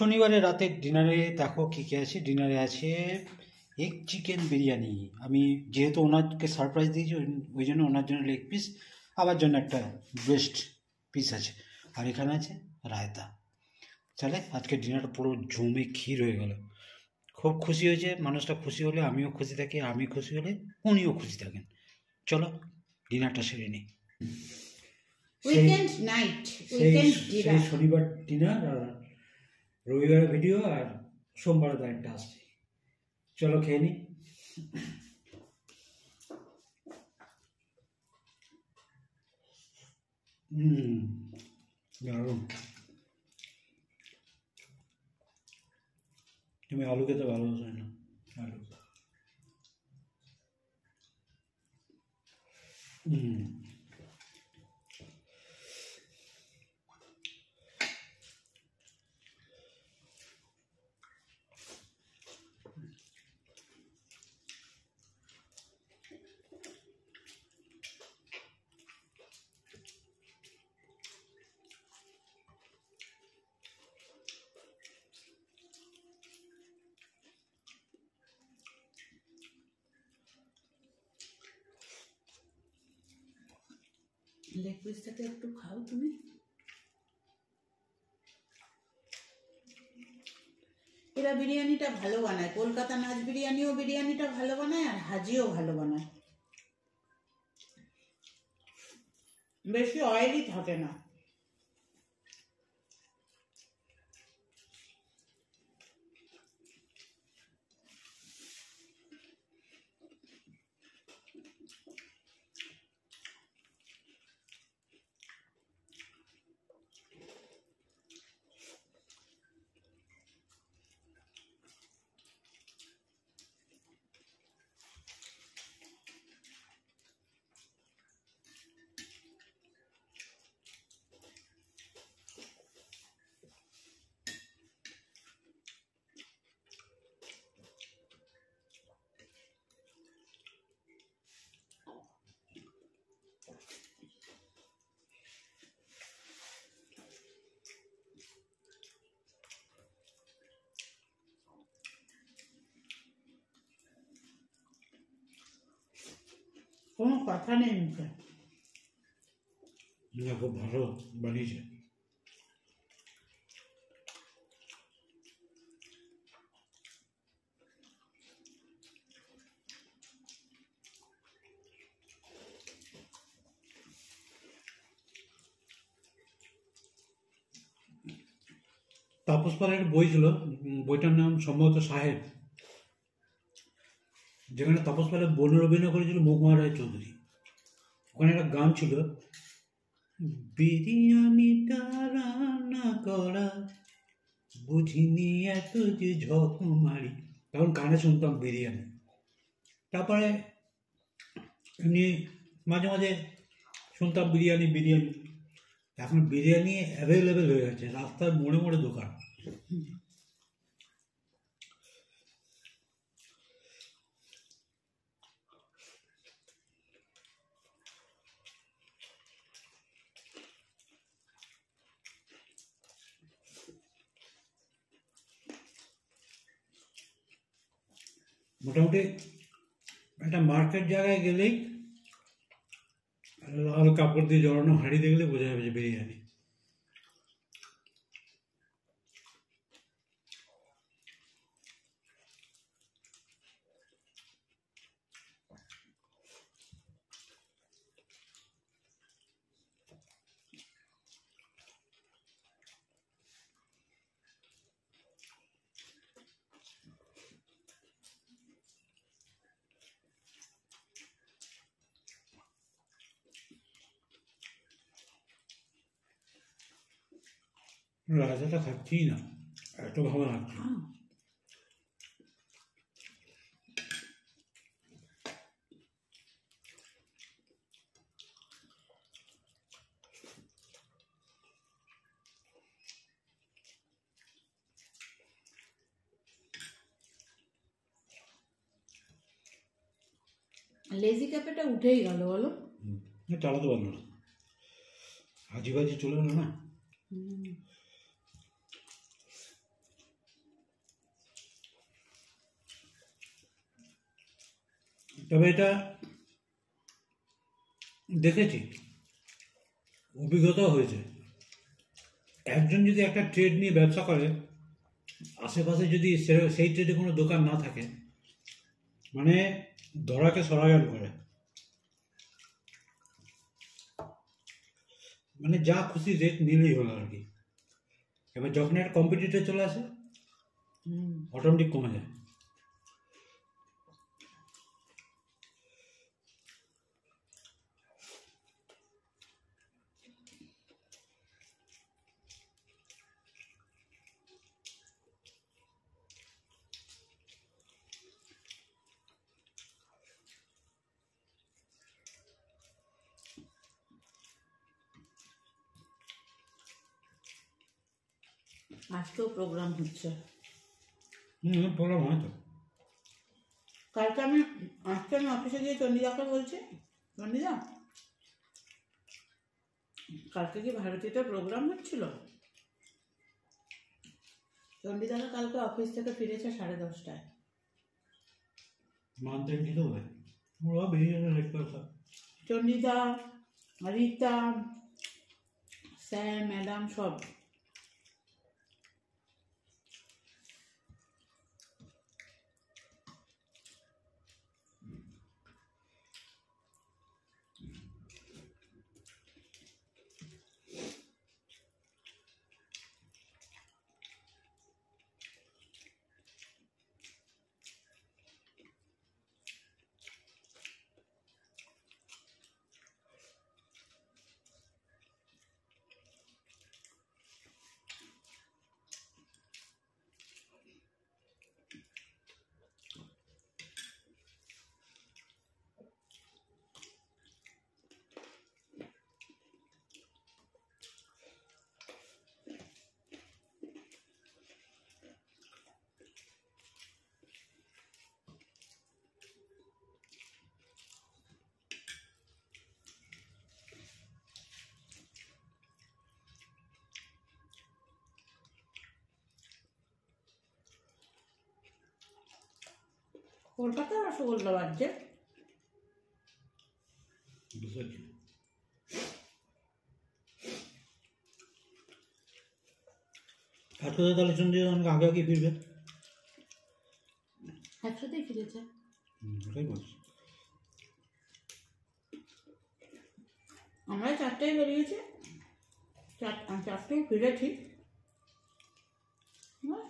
শনিবারে রাতের ডিনারে দেখো কী কী আছে। ডিনারে আছে এগ চিকেন বিরিয়ানি। আমি যেহেতু ওনাকে সারপ্রাইজ দিয়েছি ওই জন্য ওনার জন্য লেগ পিস, আমার জন্য একটা ব্রেস্ট পিস আছে, আর এখানে আছে রায়তা। তাহলে আজকে ডিনারটা পুরো জমে ক্ষীর হয়ে গেল। খুব খুশি হয়েছে, মানুষটা খুশি হলে আমিও খুশি থাকি, আমি খুশি হলে উনিও খুশি থাকেন। চলো ডিনারটা সেরে নিই। Weekend night, weekend dinner. শনিবার ডিনার আর রবিবার ভিডিও আর সোমবার একটা আসছে। চলো খেয়ে নিই। দারুণ। তুমি আলু খেতে ভালোবাসো না? আলু লেগ পিসটাকে একটু খাও তুমি। এরা বিরিয়ানিটা ভালো বানায়, কলকাতা নাচ বিরিয়ানিও বিরিয়ানিটা ভালো বানায়, আর হাজিও ভালো বানায়, বেশি অয়েলি থাকে না। কোনো কথা নেই মুখে। খুব ভালো বানিয়েছে। তাপস পালের বই ছিল, বইটার নাম সম্ভবত সাহেব, যেখানে তাপস পালের বোনের অভিনয় করেছিল মহুয়া রায় চৌধুরী। ওখানে একটা গান ছিল, বিরিয়ানিটা রান্না করা বুঝিনি এত যে ঝক মারি। তখন কানে শুনতাম বিরিয়ানি। তারপরে এমনি মাঝে মাঝে শুনতাম বিরিয়ানি বিরিয়ানি। এখন বিরিয়ানি অ্যাভেলেবেল হয়ে গেছে, রাস্তার মোড়ে মোড়ে দোকান। মোটামুটি একটা মার্কেট জায়গায় গেলেই লাল কাপড় দিয়ে জড়ানো হাঁড়ি দেখলে বোঝা যাবে যে বিরিয়ানি। রাজাটা খাচ্ছি না, এত ভালো লাগছে। লেজি ক্যাফেটা উঠেই গেল বলো। চালাতে পারলো না, হাজি বাজি চলে গেলো না। তবে এটা দেখেছি, অভিজ্ঞতাও হয়েছে। একজন যদি একটা ট্রেড নিয়ে ব্যবসা করে, আশেপাশে যদি সেই ট্রেডে কোনো দোকান না থাকে, মানে ধরাকে সরায়ন করে, মানে যা খুশি রেট নিলেই হলো আর কি। এবার যখন একটা কম্পিটিটর চলে আসে, অটোমেটিক কমে যায়। আজকেও প্রোগ্রাম হচ্ছে। প্রবলেম হয় তো। আজকে আমি অফিসে গিয়ে চণ্ডীদাকে বলছি, চণ্ডীদা কালকে কি ভারতীতে প্রোগ্রাম হচ্ছিল? চণ্ডীদাকে কালকে অফিস থেকে ফিরেছে 10:30টায়। মানতে কি তো হয়, ওরা বেরিয়ে যাবে লেট করে। চণ্ডীদা, রীতা, স্যার, ম্যাডাম সব। কলকাতার রসগোল্লা বাজছে। তাহলে চন্দ্রী অনেক আগে আগে ফিরবে। একসাথেই ফিরেছে। ওটাই বলছি। আমরা 4টায় বেরিয়েছি, 4টায় ফিরেছি,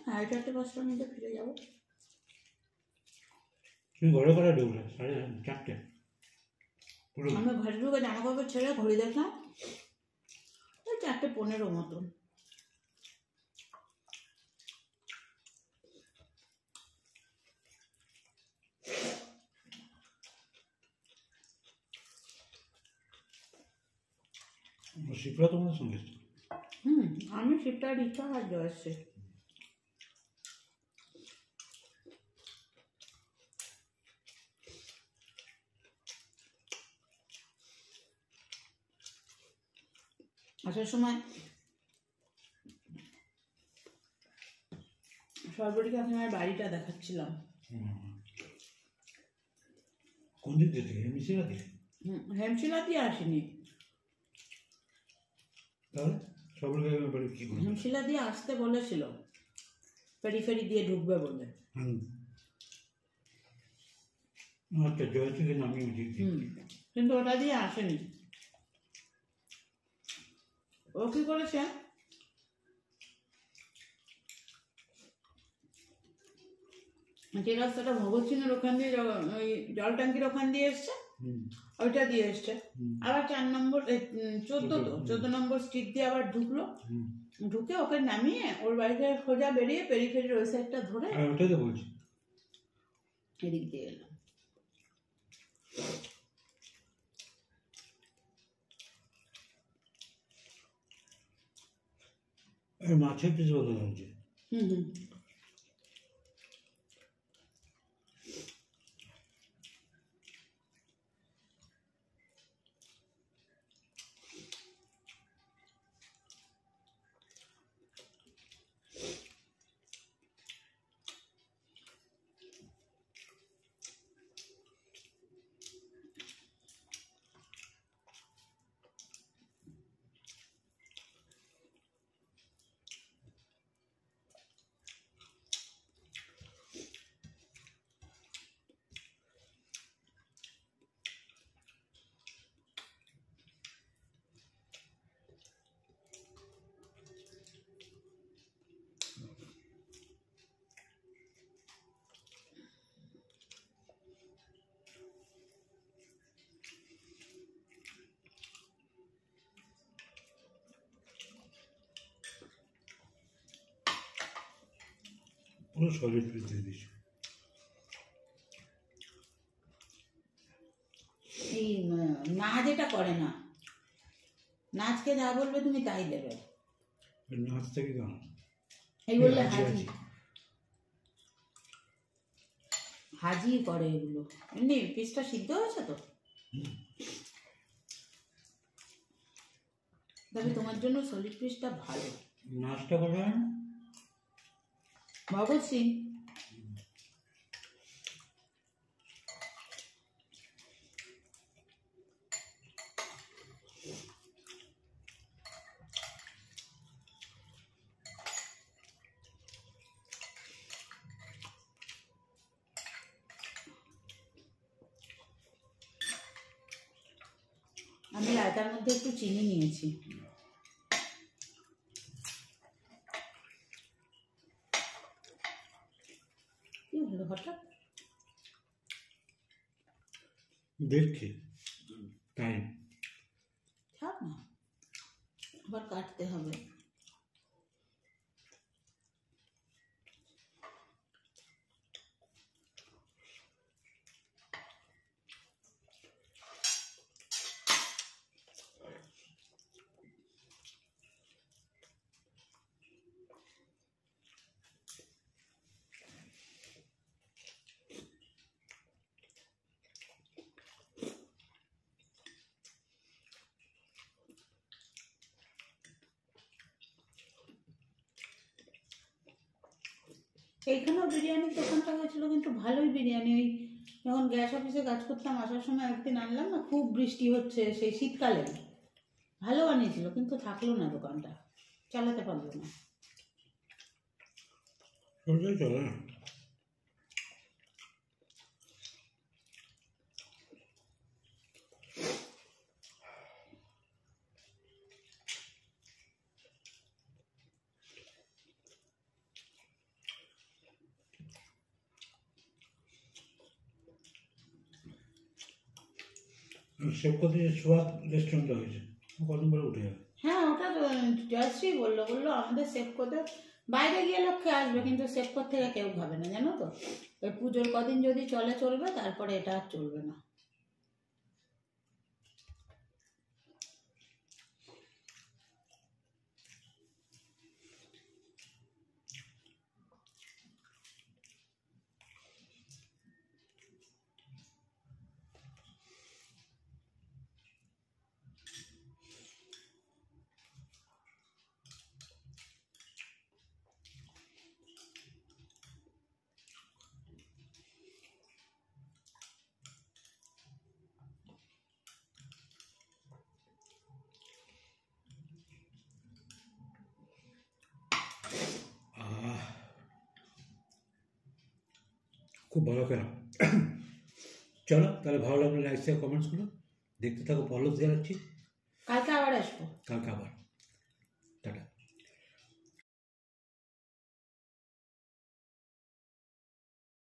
4:30 5টার মধ্যে ফিরে যাবো। তুমি ঘরে করে ঢুকলে 4:30? আমি ঘরে ঢুকে জামা কাপড় ছেড়ে ঘড়ি দেখলাম ওই 4:15 মতন। শিপ্রা তোমাদের সঙ্গে এসছে? আমি শিবটা রিক্সা আর জয়েছে। আসার সময় সর্বটিকে আপনার বাড়িটা দেখাচ্ছিলাম। কোন দিক দিয়ে? হেমশিলা দিয়ে? হেমশিলা দিয়ে আসেনি। তাহলে সর্বটিকে বাড়ি কি বলছে? হেমশিলা দিয়ে আসতে বলেছিল, পেরিফেরি দিয়ে ঢুকবে বলে। আচ্ছা, জয় থেকে নামিয়ে দিক দিয়ে। কিন্তু ওটা দিয়ে আসেনি। ও কি করেছে, যে রাস্তাটা ভগৎ সিংয়ের ওখান দিয়ে ওই জল ট্যাঙ্কির ওখান দিয়ে এসছে, ওইটা দিয়ে এসছে। আবার 4 নম্বর 14 নম্বর স্ট্রিট দিয়ে আবার ঢুকলো, ঢুকে ওকে নামিয়ে ওর বাড়িতে সোজা বেরিয়ে পেরিফেরির ওই সাইডটা ধরে ওটাই তো বলছি এদিক দিয়ে এলাম। মাছের পিস বলে হচ্ছে। পুরো সলিড পিস দিয়ে দিচ্ছি। এই নাচ এটা করে না, নাচকে যা বলবে তুমি তাই দেবে। নাচ থেকে কেন এই বললে হাজি হাজি করে এগুলো। এমনি পিসটা সিদ্ধ হয়েছে তো, তবে তোমার জন্য সলিড পিসটা ভালো। নাচটা করবে ভগৎ সিং। আমি রায়তার মধ্যে একটু চিনি নিয়েছি। কি হলো হঠাৎ? দেখছি টাইম থাক না, আবার কাটতে হবে। এইখানেও বিরিয়ানির দোকানটা হয়েছিল, কিন্তু ভালোই বিরিয়ানি। ওই যখন গ্যাস অফিসে কাজ করতাম, আসার সময় একদিন আনলাম না, খুব বৃষ্টি হচ্ছে সেই শীতকালে, ভালো বানিয়েছিল, কিন্তু থাকলো না দোকানটা, চালাতে পারলো না। চলে সেবকতে যে সোয়াদ রেস্টুরেন্টটা হয়েছে কদিন পরে উঠে যাবে। হ্যাঁ, ওটা তো জয়শ্রী বললো আমাদের সেভ করতে, বাইরে গিয়ে লোক খেয়ে আসবে, কিন্তু সেভ করতে থেকে কেউ খাবে না, জানো তো। ওই পুজোর কদিন যদি চলবে, তারপরে এটা আর চলবে না। খুব ভালো খেলাম। চলো তাহলে, ভালো লাগলে লাইক শেয়ার কমেন্টস করো, দেখতে থাকো, ফলো দিয়ে রাখছি। কালকে আবার আসবো। কালকে আবার।